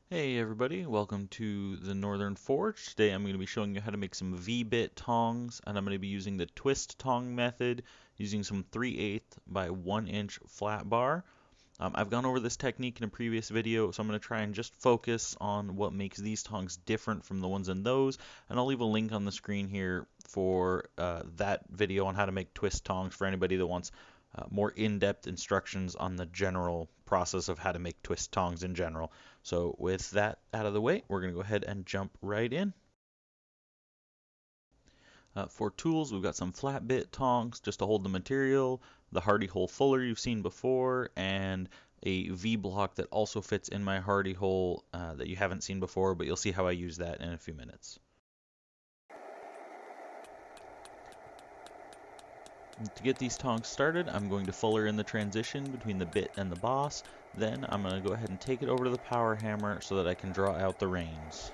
Hey everybody, welcome to the Northern Forge. Today I'm going to be showing you how to make some V-bit tongs, and I'm going to be using the twist tong method using some 3/8 by 1 inch flat bar. I've gone over this technique in a previous video, so I'm going to try and just focus on what makes these tongs different from the ones in those, and I'll leave a link on the screen here for that video on how to make twist tongs for anybody that wants more in-depth instructions on the general process of how to make twist tongs in general. So with that out of the way, we're going to go ahead and jump right in. For tools, we've got some flat bit tongs just to hold the material, the hardy hole fuller you've seen before, and a V block that also fits in my hardy hole that you haven't seen before, but you'll see how I use that in a few minutes. To get these tongs started, I'm going to fuller in the transition between the bit and the boss. Then I'm going to go ahead and take it over to the power hammer so that I can draw out the reins.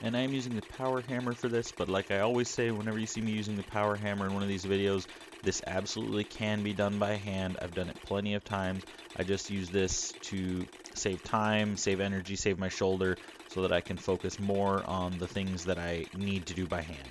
And I am using the power hammer for this, but like I always say whenever you see me using the power hammer in one of these videos, this absolutely can be done by hand. I've done it plenty of times. I just use this to save time, save energy, save my shoulder, so that I can focus more on the things that I need to do by hand.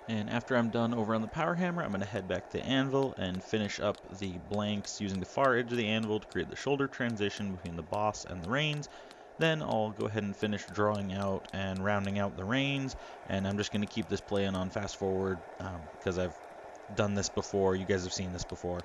And after I'm done over on the power hammer, I'm going to head back to the anvil and finish up the blanks using the far edge of the anvil to create the shoulder transition between the boss and the reins. Then I'll go ahead and finish drawing out and rounding out the reins, and I'm just going to keep this playing on fast forward because I've done this before. You guys have seen this before.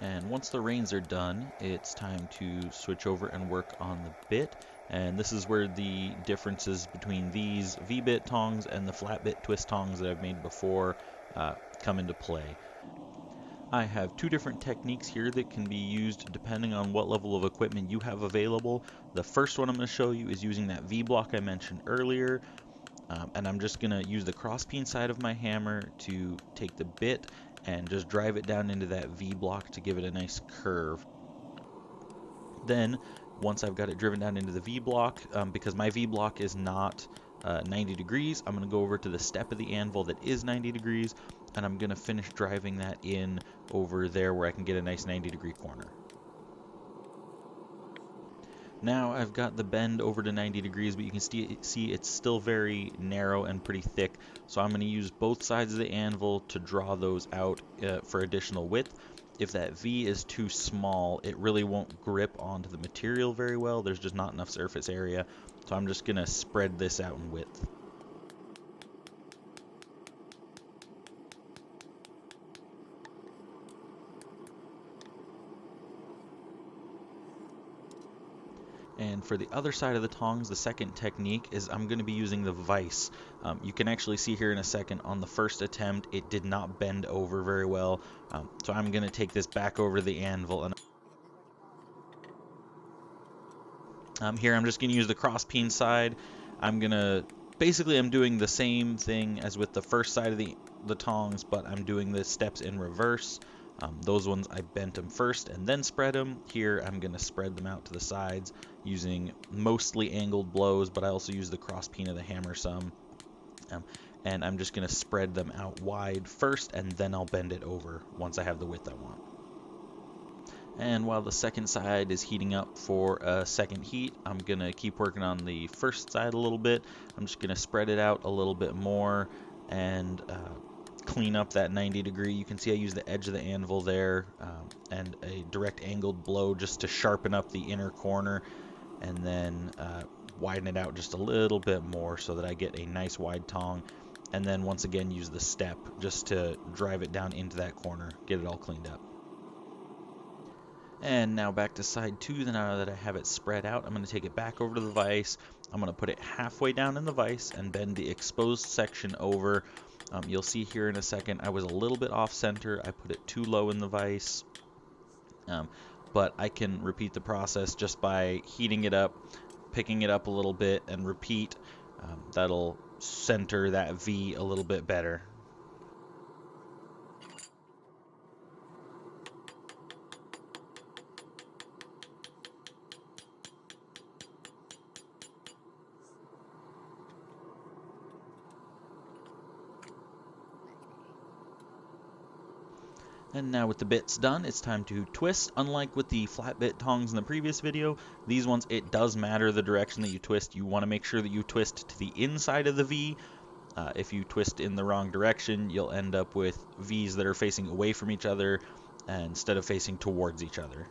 And once the reins are done, it's time to switch over and work on the bit. And this is where the differences between these V-bit tongs and the flat bit twist tongs that I've made before come into play. I have two different techniques here that can be used depending on what level of equipment you have available. The first one I'm going to show you is using that V block I mentioned earlier. And I'm just going to use the crosspeen side of my hammer to take the bit and just drive it down into that V block to give it a nice curve. Then, once I've got it driven down into the V block, because my V block is not 90 degrees, I'm going to go over to the step of the anvil that is 90 degrees, and I'm going to finish driving that in over there where I can get a nice 90-degree corner. Now I've got the bend over to 90 degrees, but you can see it's still very narrow and pretty thick, so I'm going to use both sides of the anvil to draw those out for additional width. If that V is too small, it really won't grip onto the material very well. There's just not enough surface area, so I'm just going to spread this out in width. And for the other side of the tongs, the second technique is I'm going to be using the vise. You can actually see here in a second on the first attempt it did not bend over very well, so I'm going to take this back over to the anvil, and here I'm just going to use the crosspeen side. I'm doing the same thing as with the first side of the tongs, but I'm doing the steps in reverse. Those ones I bent them first and then spread them. Here I'm going to spread them out to the sides using mostly angled blows, but I also use the crosspeen of the hammer some. And I'm just going to spread them out wide first, and then I'll bend it over once I have the width I want. And while the second side is heating up for a second heat, I'm going to keep working on the first side a little bit. I'm just going to spread it out a little bit more and clean up that 90 degree. You can see I use the edge of the anvil there and a direct angled blow just to sharpen up the inner corner, and then widen it out just a little bit more so that I get a nice wide tong. And then once again use the step just to drive it down into that corner, get it all cleaned up. And now back to side 2. Now that I have it spread out, I'm going to take it back over to the vise. I'm going to put it halfway down in the vise and bend the exposed section over. You'll see here in a second I was a little bit off center. I put it too low in the vise. But I can repeat the process just by heating it up, picking it up a little bit, and repeat. That'll center that V a little bit better. And now with the bits done, it's time to twist. Unlike with the flat bit tongs in the previous video, these ones, it does matter the direction that you twist. You want to make sure that you twist to the inside of the V. If you twist in the wrong direction, you'll end up with V's that are facing away from each other instead of facing towards each other.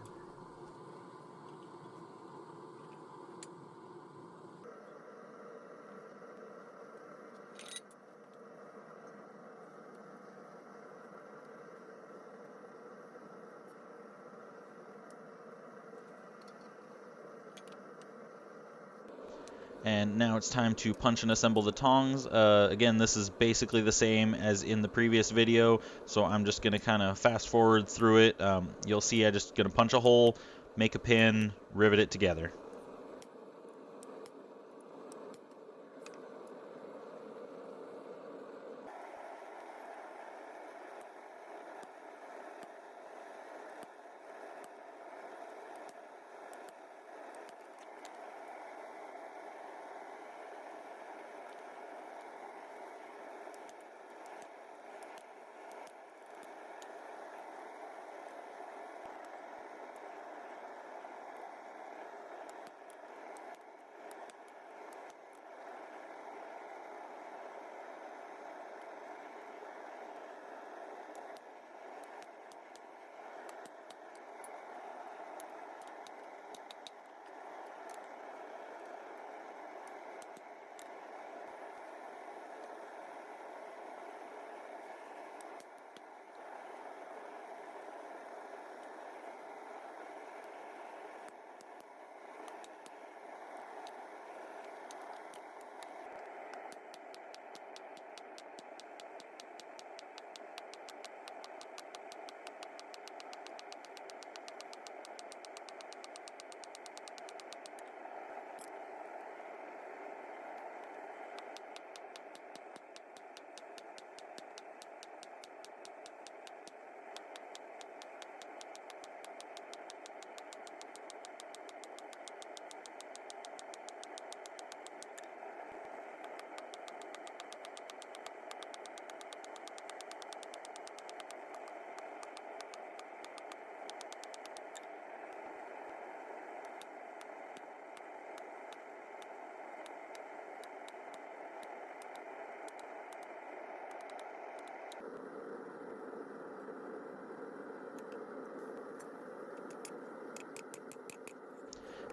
And now it's time to punch and assemble the tongs. Again, this is basically the same as in the previous video, so I'm just going to kind of fast forward through it. You'll see I'm just going to punch a hole, make a pin, rivet it together.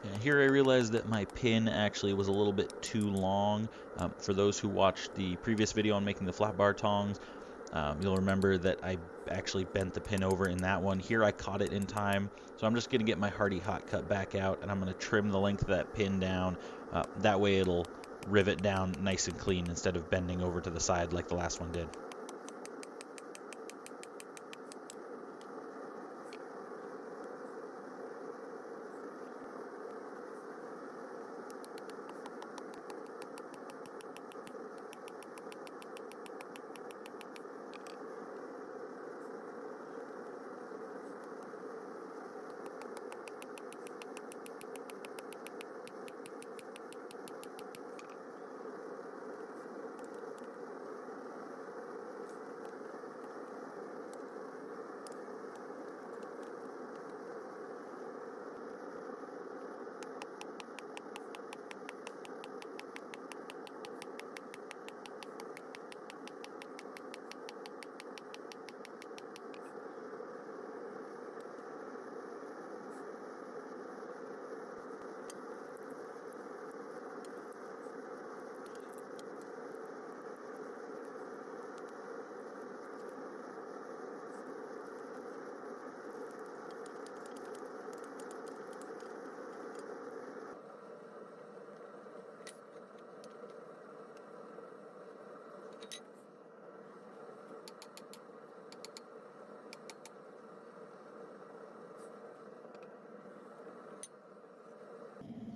And here I realized that my pin actually was a little bit too long. For those who watched the previous video on making the flat bar tongs, you'll remember that I actually bent the pin over in that one. Here I caught it in time, so I'm just going to get my Hardy hot cut back out, and I'm going to trim the length of that pin down. That way it'll rivet down nice and clean instead of bending over to the side like the last one did.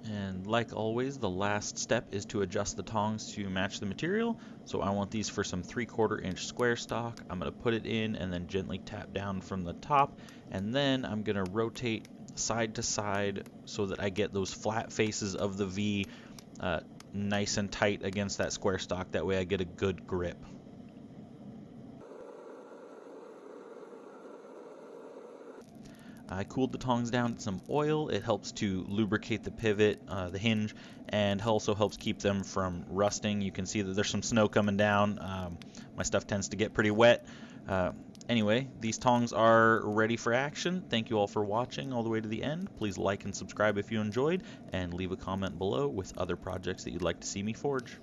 And like always, the last step is to adjust the tongs to match the material. So I want these for some 3/4 inch square stock. I'm going to put it in and then gently tap down from the top. And then I'm going to rotate side to side so that I get those flat faces of the V nice and tight against that square stock. That way I get a good grip. I cooled the tongs down in some oil. It helps to lubricate the pivot, the hinge, and also helps keep them from rusting. You can see that there's some snow coming down. My stuff tends to get pretty wet. Anyway, these tongs are ready for action. Thank you all for watching all the way to the end. Please like and subscribe if you enjoyed, and leave a comment below with other projects that you'd like to see me forge.